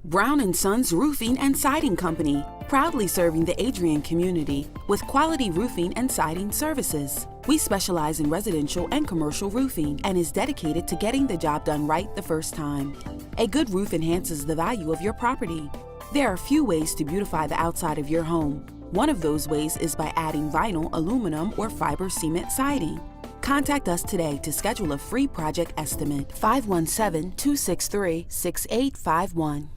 Brown & Sons Roofing and Siding Company, proudly serving the Adrian community with quality roofing and siding services. We specialize in residential and commercial roofing and is dedicated to getting the job done right the first time. A good roof enhances the value of your property. There are few ways to beautify the outside of your home. One of those ways is by adding vinyl, aluminum, or fiber cement siding. Contact us today to schedule a free project estimate. 517-263-6851.